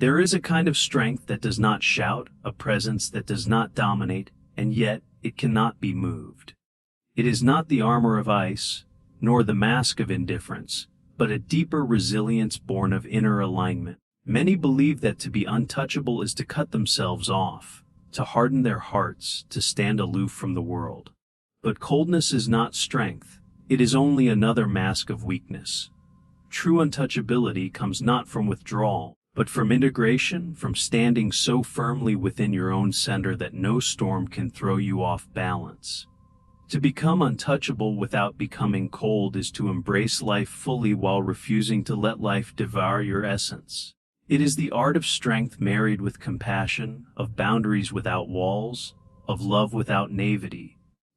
There is a kind of strength that does not shout, a presence that does not dominate, and yet it cannot be moved. It is not the armor of ice, nor the mask of indifference, but a deeper resilience born of inner alignment. Many believe that to be untouchable is to cut themselves off, to harden their hearts, to stand aloof from the world. But coldness is not strength. It is only another mask of weakness. True untouchability comes not from withdrawal, but from integration, from standing so firmly within your own center that no storm can throw you off balance. To become untouchable without becoming cold is to embrace life fully while refusing to let life devour your essence. It is the art of strength married with compassion, of boundaries without walls, of love without naivety.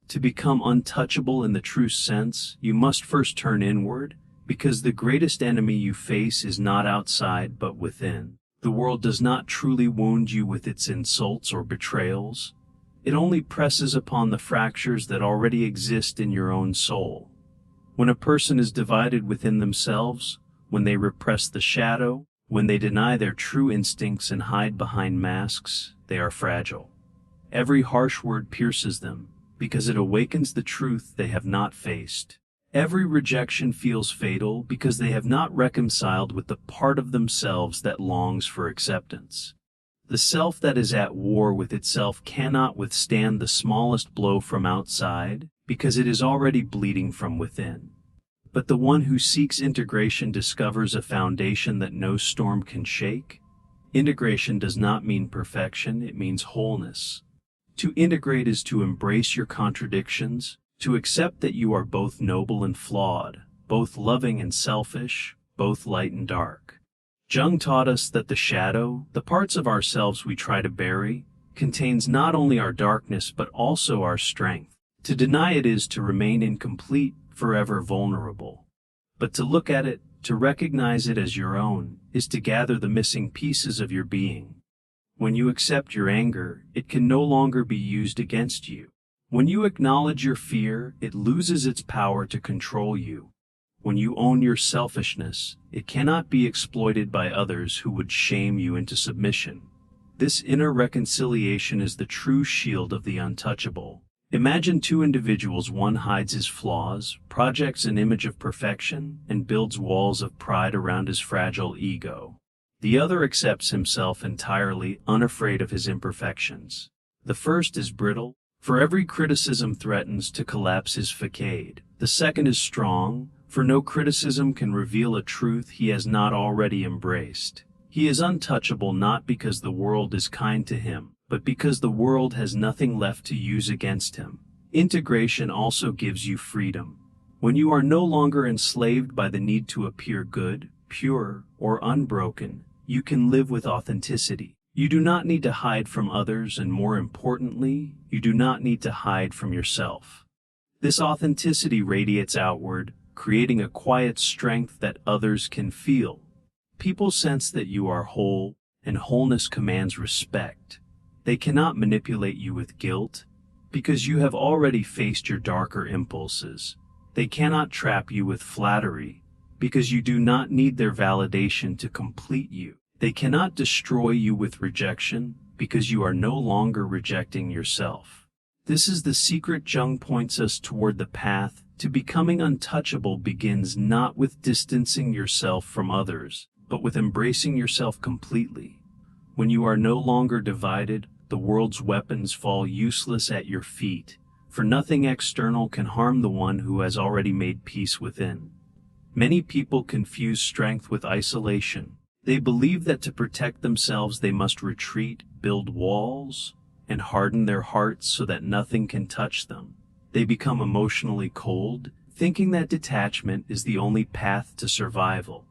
To become untouchable in the true sense, you must first turn inward, because the greatest enemy you face is not outside but within. The world does not truly wound you with its insults or betrayals. It only presses upon the fractures that already exist in your own soul. When a person is divided within themselves, when they repress the shadow, when they deny their true instincts and hide behind masks, they are fragile. Every harsh word pierces them, because it awakens the truth they have not faced. Every rejection feels fatal because they have not reconciled with the part of themselves that longs for acceptance. The self that is at war with itself cannot withstand the smallest blow from outside because it is already bleeding from within. But the one who seeks integration discovers a foundation that no storm can shake. Integration does not mean perfection, it means wholeness. To integrate is to embrace your contradictions, to accept that you are both noble and flawed, both loving and selfish, both light and dark. Jung taught us that the shadow, the parts of ourselves we try to bury, contains not only our darkness but also our strength. To deny it is to remain incomplete, forever vulnerable. But to look at it, to recognize it as your own, is to gather the missing pieces of your being. When you accept your anger, it can no longer be used against you. When you acknowledge your fear, it loses its power to control you. When you own your selfishness, it cannot be exploited by others who would shame you into submission. This inner reconciliation is the true shield of the untouchable. Imagine two individuals, one hides his flaws, projects an image of perfection, and builds walls of pride around his fragile ego. The other accepts himself entirely, unafraid of his imperfections. The first is brittle, for every criticism threatens to collapse his facade. The second is strong, for no criticism can reveal a truth he has not already embraced. He is untouchable not because the world is kind to him, but because the world has nothing left to use against him. Integration also gives you freedom. When you are no longer enslaved by the need to appear good, pure, or unbroken, you can live with authenticity. You do not need to hide from others, and more importantly, you do not need to hide from yourself. This authenticity radiates outward, creating a quiet strength that others can feel. People sense that you are whole, and wholeness commands respect. They cannot manipulate you with guilt, because you have already faced your darker impulses. They cannot trap you with flattery, because you do not need their validation to complete you. They cannot destroy you with rejection, because you are no longer rejecting yourself. This is the secret Jung points us toward. The path to becoming untouchable begins not with distancing yourself from others, but with embracing yourself completely. When you are no longer divided, the world's weapons fall useless at your feet, for nothing external can harm the one who has already made peace within. Many people confuse strength with isolation. They believe that to protect themselves they must retreat, build walls, and harden their hearts so that nothing can touch them. They become emotionally cold, thinking that detachment is the only path to survival.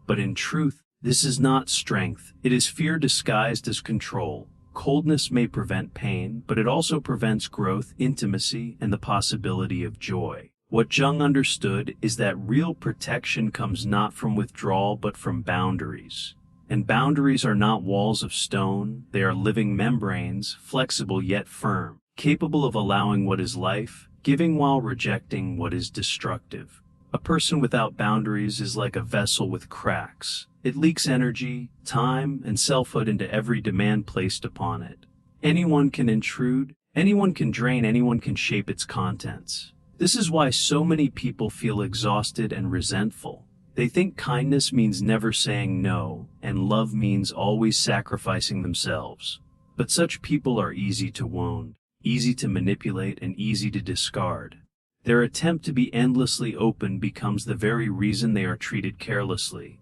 But in truth, this is not strength. It is fear disguised as control. Coldness may prevent pain, but it also prevents growth, intimacy, and the possibility of joy. What Jung understood is that real protection comes not from withdrawal but from boundaries. And boundaries are not walls of stone, they are living membranes, flexible yet firm, capable of allowing what is life, giving while rejecting what is destructive. A person without boundaries is like a vessel with cracks. It leaks energy, time, and selfhood into every demand placed upon it. Anyone can intrude, anyone can drain, anyone can shape its contents. This is why so many people feel exhausted and resentful. They think kindness means never saying no, and love means always sacrificing themselves. But such people are easy to wound, easy to manipulate, and easy to discard. Their attempt to be endlessly open becomes the very reason they are treated carelessly.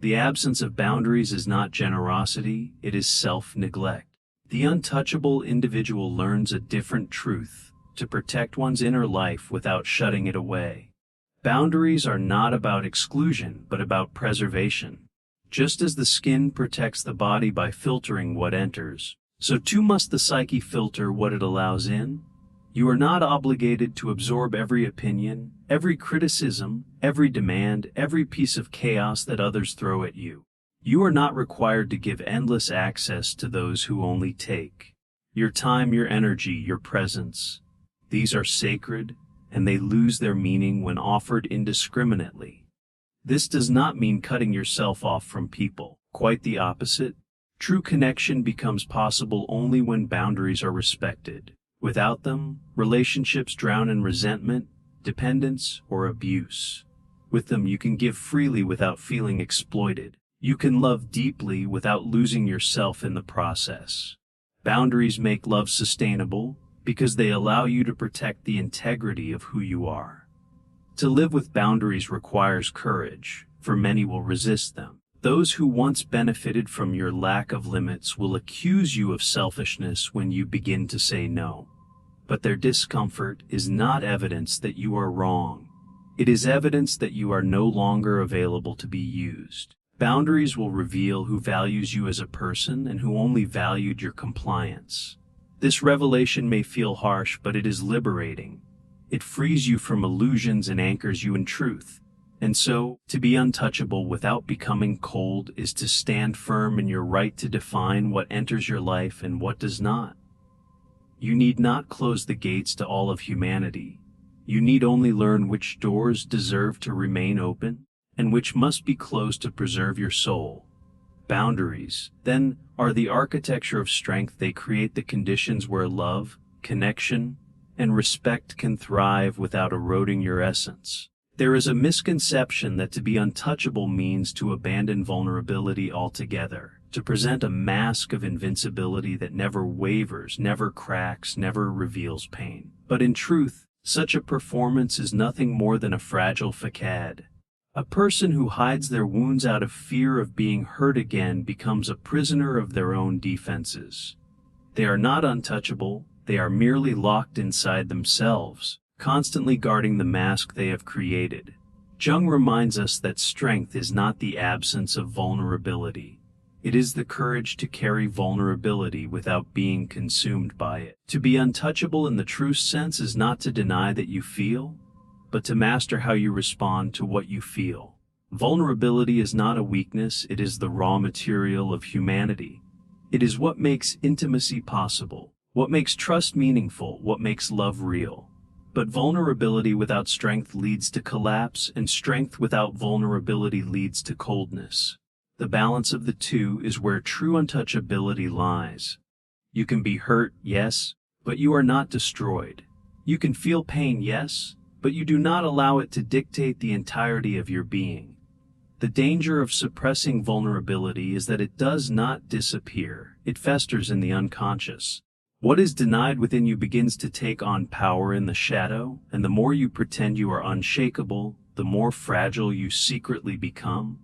The absence of boundaries is not generosity, it is self-neglect. The untouchable individual learns a different truth: to protect one's inner life without shutting it away. Boundaries are not about exclusion, but about preservation. Just as the skin protects the body by filtering what enters, so too must the psyche filter what it allows in. You are not obligated to absorb every opinion, every criticism, every demand, every piece of chaos that others throw at you. You are not required to give endless access to those who only take your time, your energy, your presence. These are sacred, and they lose their meaning when offered indiscriminately. This does not mean cutting yourself off from people. Quite the opposite. True connection becomes possible only when boundaries are respected. Without them, relationships drown in resentment, dependence, or abuse. With them, you can give freely without feeling exploited. You can love deeply without losing yourself in the process. Boundaries make love sustainable because they allow you to protect the integrity of who you are. To live with boundaries requires courage, for many will resist them. Those who once benefited from your lack of limits will accuse you of selfishness when you begin to say no. But their discomfort is not evidence that you are wrong. It is evidence that you are no longer available to be used. Boundaries will reveal who values you as a person and who only valued your compliance. This revelation may feel harsh, but it is liberating. It frees you from illusions and anchors you in truth. And so, to be untouchable without becoming cold is to stand firm in your right to define what enters your life and what does not. You need not close the gates to all of humanity. You need only learn which doors deserve to remain open and which must be closed to preserve your soul. Boundaries, then, are the architecture of strength. They create the conditions where love, connection, and respect can thrive without eroding your essence. There is a misconception that to be untouchable means to abandon vulnerability altogether, to present a mask of invincibility that never wavers, never cracks, never reveals pain. But in truth, such a performance is nothing more than a fragile facade. A person who hides their wounds out of fear of being hurt again becomes a prisoner of their own defenses. They are not untouchable, they are merely locked inside themselves, constantly guarding the mask they have created. Jung reminds us that strength is not the absence of vulnerability. It is the courage to carry vulnerability without being consumed by it. To be untouchable in the true sense is not to deny that you feel, but to master how you respond to what you feel. Vulnerability is not a weakness, it is the raw material of humanity. It is what makes intimacy possible, what makes trust meaningful, what makes love real. But vulnerability without strength leads to collapse, and strength without vulnerability leads to coldness. The balance of the two is where true untouchability lies. You can be hurt, yes, but you are not destroyed. You can feel pain, yes, but you do not allow it to dictate the entirety of your being. The danger of suppressing vulnerability is that it does not disappear, it festers in the unconscious. What is denied within you begins to take on power in the shadow, and the more you pretend you are unshakable, the more fragile you secretly become.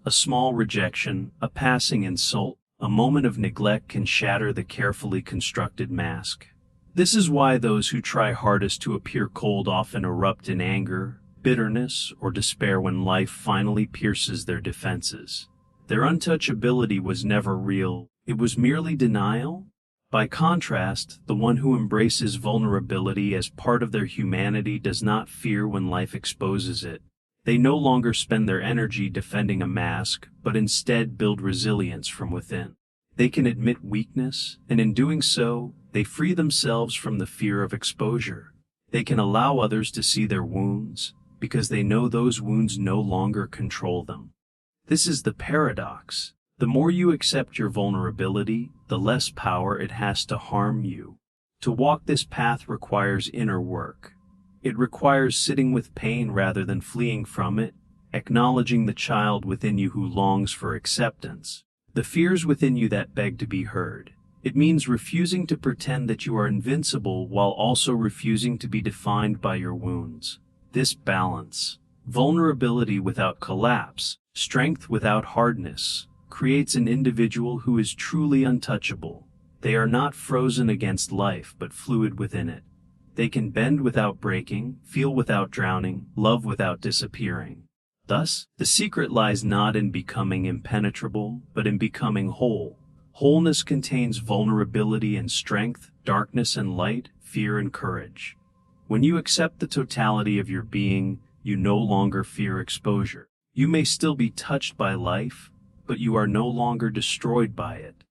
A small rejection, a passing insult, a moment of neglect can shatter the carefully constructed mask. This is why those who try hardest to appear cold often erupt in anger, bitterness, or despair when life finally pierces their defenses. Their untouchability was never real, it was merely denial. By contrast, the one who embraces vulnerability as part of their humanity does not fear when life exposes it. They no longer spend their energy defending a mask, but instead build resilience from within. They can admit weakness, and in doing so, they free themselves from the fear of exposure. They can allow others to see their wounds, because they know those wounds no longer control them. This is the paradox. The more you accept your vulnerability, the less power it has to harm you. To walk this path requires inner work. It requires sitting with pain rather than fleeing from it, acknowledging the child within you who longs for acceptance, the fears within you that beg to be heard. It means refusing to pretend that you are invincible while also refusing to be defined by your wounds. This balance, vulnerability without collapse, strength without hardness, creates an individual who is truly untouchable. They are not frozen against life but fluid within it. They can bend without breaking, feel without drowning, love without disappearing. Thus, the secret lies not in becoming impenetrable, but in becoming whole. Wholeness contains vulnerability and strength, darkness and light, fear and courage. When you accept the totality of your being, you no longer fear exposure. You may still be touched by life, but you are no longer destroyed by it.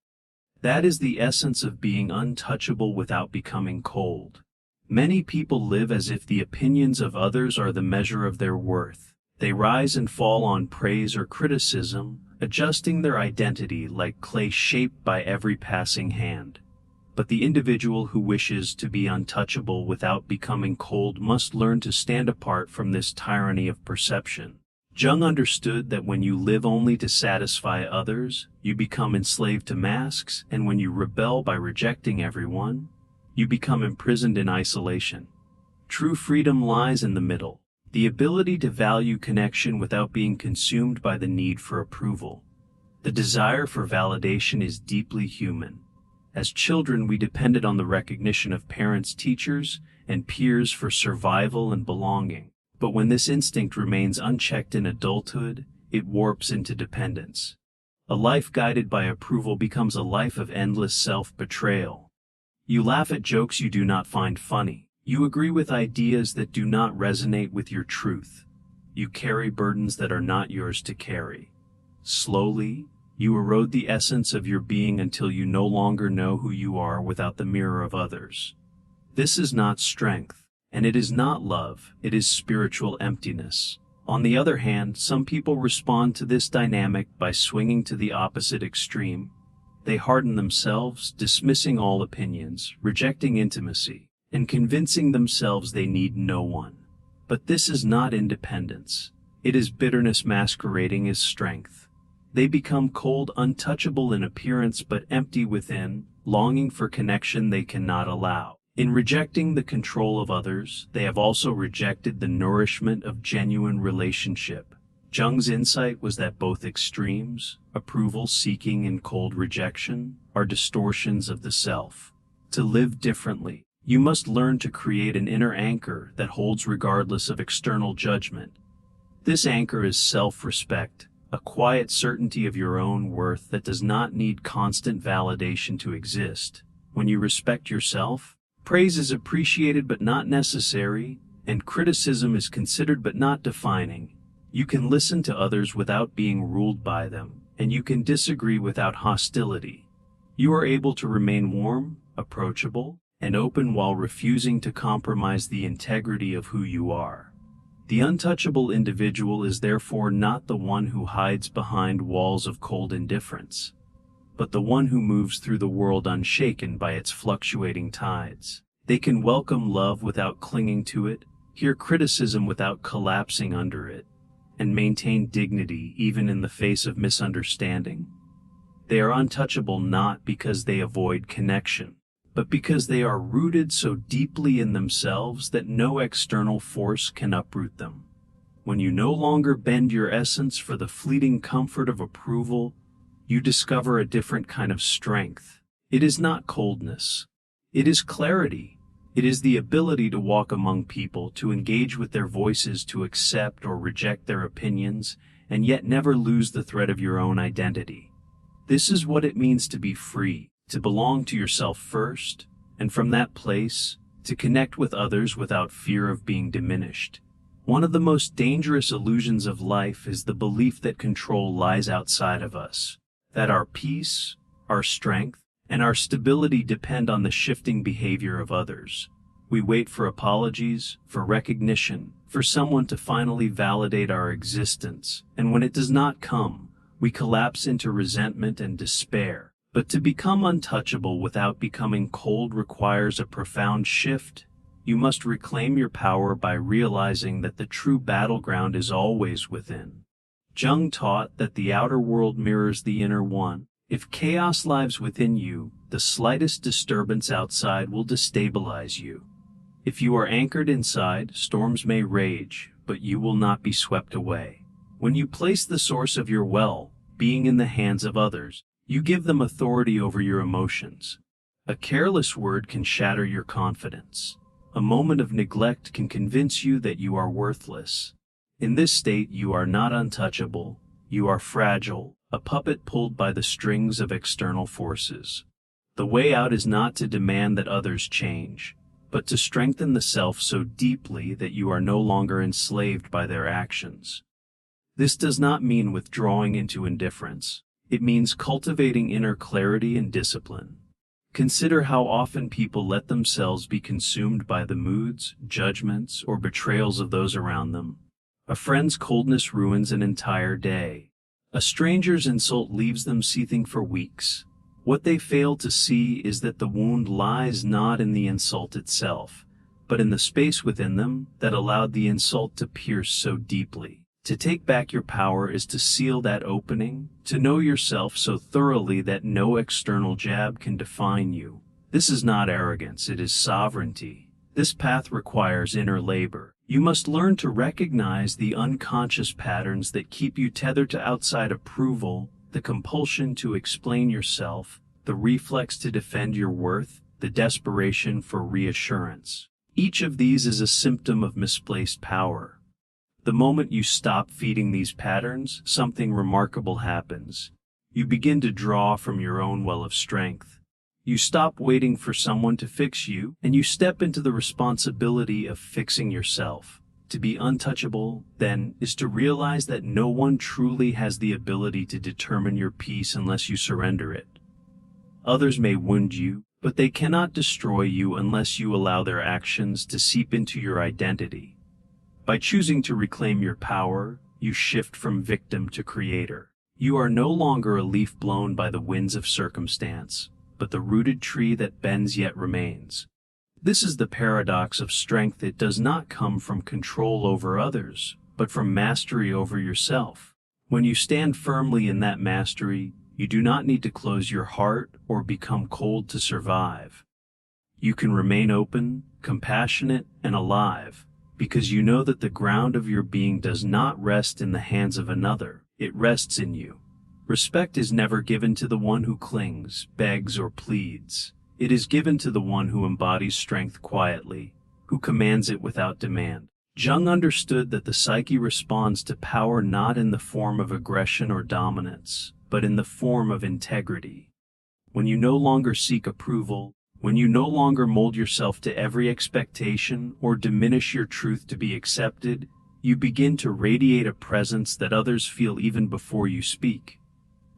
That is the essence of being untouchable without becoming cold. Many people live as if the opinions of others are the measure of their worth. They rise and fall on praise or criticism, adjusting their identity like clay shaped by every passing hand. But the individual who wishes to be untouchable without becoming cold must learn to stand apart from this tyranny of perception. Jung understood that when you live only to satisfy others, you become enslaved to masks, and when you rebel by rejecting everyone, you become imprisoned in isolation. True freedom lies in the middle, the ability to value connection without being consumed by the need for approval. The desire for validation is deeply human. As children, we depended on the recognition of parents, teachers, and peers for survival and belonging. But when this instinct remains unchecked in adulthood, it warps into dependence. A life guided by approval becomes a life of endless self-betrayal. You laugh at jokes you do not find funny. You agree with ideas that do not resonate with your truth. You carry burdens that are not yours to carry. Slowly, you erode the essence of your being until you no longer know who you are without the mirror of others. This is not strength. And it is not love, it is spiritual emptiness. On the other hand, some people respond to this dynamic by swinging to the opposite extreme. They harden themselves, dismissing all opinions, rejecting intimacy, and convincing themselves they need no one. But this is not independence. It is bitterness masquerading as strength. They become cold, untouchable in appearance but empty within, longing for connection they cannot allow. In rejecting the control of others, they have also rejected the nourishment of genuine relationship. Jung's insight was that both extremes, approval seeking and cold rejection, are distortions of the self. To live differently, you must learn to create an inner anchor that holds regardless of external judgment. This anchor is self-respect, a quiet certainty of your own worth that does not need constant validation to exist. When you respect yourself, praise is appreciated but not necessary, and criticism is considered but not defining. You can listen to others without being ruled by them, and you can disagree without hostility. You are able to remain warm, approachable, and open while refusing to compromise the integrity of who you are. The untouchable individual is therefore not the one who hides behind walls of cold indifference, but the one who moves through the world unshaken by its fluctuating tides. They can welcome love without clinging to it, hear criticism without collapsing under it, and maintain dignity even in the face of misunderstanding. They are untouchable not because they avoid connection, but because they are rooted so deeply in themselves that no external force can uproot them. When you no longer bend your essence for the fleeting comfort of approval, you discover a different kind of strength. It is not coldness. It is clarity. It is the ability to walk among people, to engage with their voices, to accept or reject their opinions, and yet never lose the thread of your own identity. This is what it means to be free, to belong to yourself first, and from that place, to connect with others without fear of being diminished. One of the most dangerous illusions of life is the belief that control lies outside of us, that our peace, our strength, and our stability depend on the shifting behavior of others. We wait for apologies, for recognition, for someone to finally validate our existence, and when it does not come, we collapse into resentment and despair. But to become untouchable without becoming cold requires a profound shift. You must reclaim your power by realizing that the true battleground is always within. Jung taught that the outer world mirrors the inner one. If chaos lives within you, the slightest disturbance outside will destabilize you. If you are anchored inside, storms may rage, but you will not be swept away. When you place the source of your well-being in the hands of others, you give them authority over your emotions. A careless word can shatter your confidence. A moment of neglect can convince you that you are worthless. In this state, you are not untouchable. You are fragile, a puppet pulled by the strings of external forces. The way out is not to demand that others change, but to strengthen the self so deeply that you are no longer enslaved by their actions. This does not mean withdrawing into indifference. It means cultivating inner clarity and discipline. Consider how often people let themselves be consumed by the moods, judgments, or betrayals of those around them. A friend's coldness ruins an entire day. A stranger's insult leaves them seething for weeks. What they fail to see is that the wound lies not in the insult itself, but in the space within them that allowed the insult to pierce so deeply. To take back your power is to seal that opening, to know yourself so thoroughly that no external jab can define you. This is not arrogance, it is sovereignty. This path requires inner labor. You must learn to recognize the unconscious patterns that keep you tethered to outside approval, the compulsion to explain yourself, the reflex to defend your worth, the desperation for reassurance. Each of these is a symptom of misplaced power. The moment you stop feeding these patterns, something remarkable happens. You begin to draw from your own well of strength. You stop waiting for someone to fix you, and you step into the responsibility of fixing yourself. To be untouchable, then, is to realize that no one truly has the ability to determine your peace unless you surrender it. Others may wound you, but they cannot destroy you unless you allow their actions to seep into your identity. By choosing to reclaim your power, you shift from victim to creator. You are no longer a leaf blown by the winds of circumstance, but the rooted tree that bends yet remains. This is the paradox of strength. It does not come from control over others, but from mastery over yourself. When you stand firmly in that mastery, you do not need to close your heart or become cold to survive. You can remain open, compassionate, and alive, because you know that the ground of your being does not rest in the hands of another, it rests in you. Respect is never given to the one who clings, begs, or pleads. It is given to the one who embodies strength quietly, who commands it without demand. Jung understood that the psyche responds to power not in the form of aggression or dominance, but in the form of integrity. When you no longer seek approval, when you no longer mold yourself to every expectation or diminish your truth to be accepted, you begin to radiate a presence that others feel even before you speak.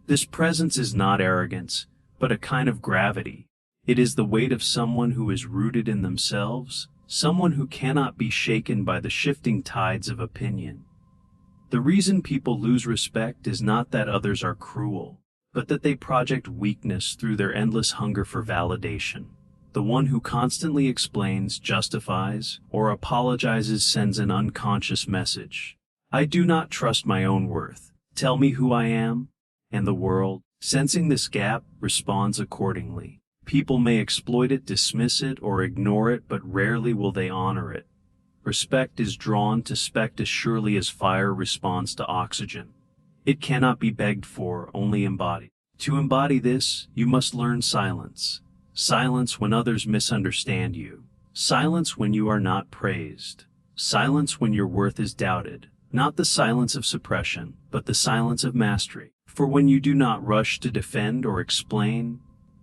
This presence is not arrogance, but a kind of gravity. It is the weight of someone who is rooted in themselves, someone who cannot be shaken by the shifting tides of opinion. The reason people lose respect is not that others are cruel, but that they project weakness through their endless hunger for validation. The one who constantly explains, justifies, or apologizes sends an unconscious message. I do not trust my own worth. Tell me who I am. And the world, sensing this gap, responds accordingly. People may exploit it, dismiss it, or ignore it, but rarely will they honor it. Respect is drawn to spect as surely as fire responds to oxygen. It cannot be begged for, only embodied. To embody this, you must learn silence. Silence when others misunderstand you. Silence when you are not praised. Silence when your worth is doubted. Not the silence of suppression, but the silence of mastery. For when you do not rush to defend or explain,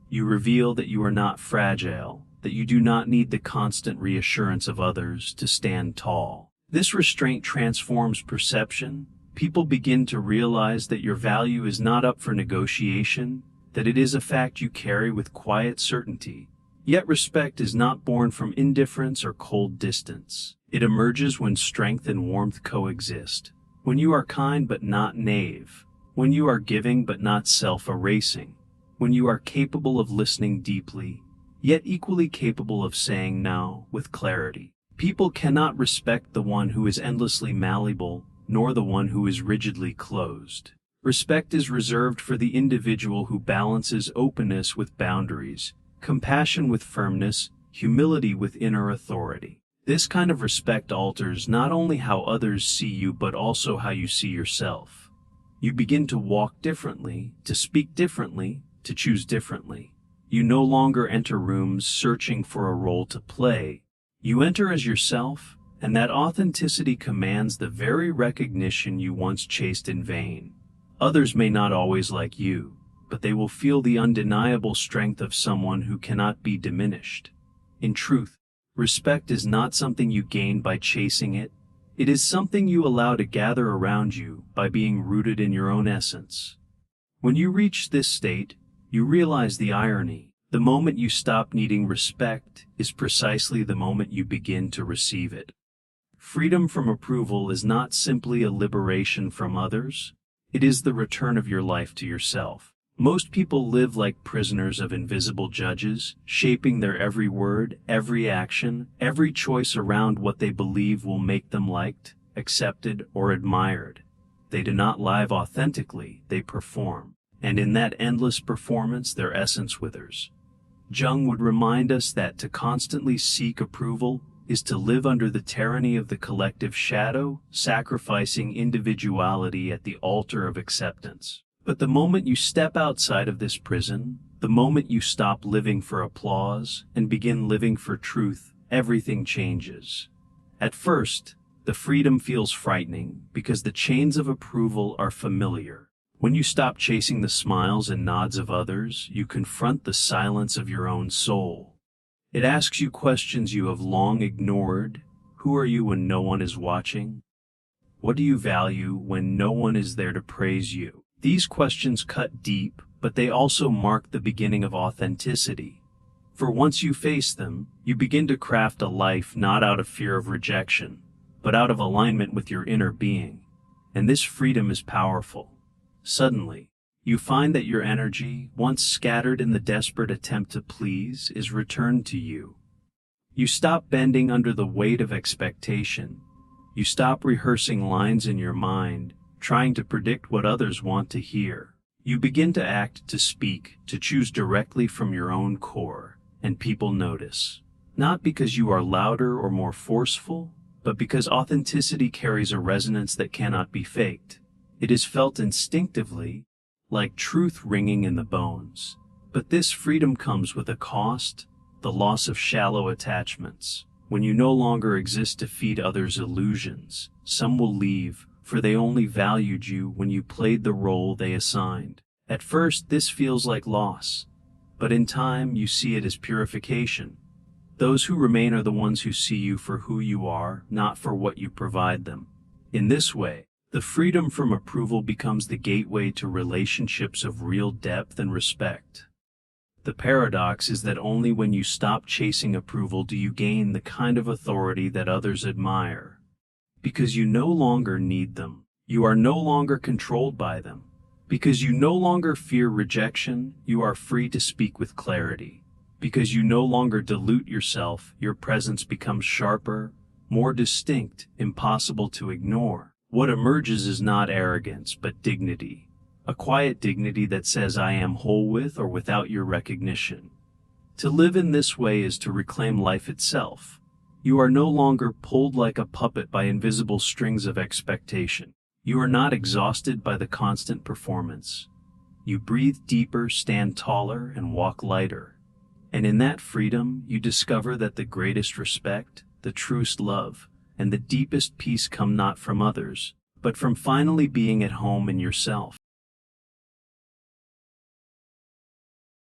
you reveal that you are not fragile, that you do not need the constant reassurance of others to stand tall. This restraint transforms perception. People begin to realize that your value is not up for negotiation, that it is a fact you carry with quiet certainty. Yet respect is not born from indifference or cold distance. It emerges when strength and warmth coexist, when you are kind but not naive, when you are giving but not self-erasing, when you are capable of listening deeply, yet equally capable of saying no with clarity. People cannot respect the one who is endlessly malleable, nor the one who is rigidly closed. Respect is reserved for the individual who balances openness with boundaries, compassion with firmness, humility with inner authority. This kind of respect alters not only how others see you but also how you see yourself. You begin to walk differently, to speak differently, to choose differently. You no longer enter rooms searching for a role to play. You enter as yourself, and that authenticity commands the very recognition you once chased in vain. Others may not always like you, but they will feel the undeniable strength of someone who cannot be diminished. In truth, respect is not something you gain by chasing it. It is something you allow to gather around you by being rooted in your own essence. When you reach this state, you realize the irony. The moment you stop needing respect is precisely the moment you begin to receive it. Freedom from approval is not simply a liberation from others. It is the return of your life to yourself. Most people live like prisoners of invisible judges, shaping their every word, every action, every choice around what they believe will make them liked, accepted, or admired. They do not live authentically, they perform. And in that endless performance, their essence withers. Jung would remind us that to constantly seek approval is to live under the tyranny of the collective shadow, sacrificing individuality at the altar of acceptance. But the moment you step outside of this prison, the moment you stop living for applause and begin living for truth, everything changes. At first, the freedom feels frightening because the chains of approval are familiar. When you stop chasing the smiles and nods of others, you confront the silence of your own soul. It asks you questions you have long ignored. Who are you when no one is watching? What do you value when no one is there to praise you? These questions cut deep, but they also mark the beginning of authenticity. For once you face them, you begin to craft a life not out of fear of rejection, but out of alignment with your inner being. And this freedom is powerful. Suddenly, you find that your energy, once scattered in the desperate attempt to please, is returned to you. You stop bending under the weight of expectation. You stop rehearsing lines in your mind, trying to predict what others want to hear. You begin to act, to speak, to choose directly from your own core, and people notice. Not because you are louder or more forceful, but because authenticity carries a resonance that cannot be faked. It is felt instinctively, like truth ringing in the bones. But this freedom comes with a cost, the loss of shallow attachments. When you no longer exist to feed others' illusions, some will leave, for they only valued you when you played the role they assigned. At first, this feels like loss, but in time you see it as purification. Those who remain are the ones who see you for who you are, not for what you provide them. In this way, the freedom from approval becomes the gateway to relationships of real depth and respect. The paradox is that only when you stop chasing approval do you gain the kind of authority that others admire. Because you no longer need them. You are no longer controlled by them. Because you no longer fear rejection, you are free to speak with clarity. Because you no longer dilute yourself, your presence becomes sharper, more distinct, impossible to ignore. What emerges is not arrogance, but dignity. A quiet dignity that says, I am whole with or without your recognition. To live in this way is to reclaim life itself. You are no longer pulled like a puppet by invisible strings of expectation. You are not exhausted by the constant performance. You breathe deeper, stand taller, and walk lighter. And in that freedom, you discover that the greatest respect, the truest love, and the deepest peace come not from others, but from finally being at home in yourself.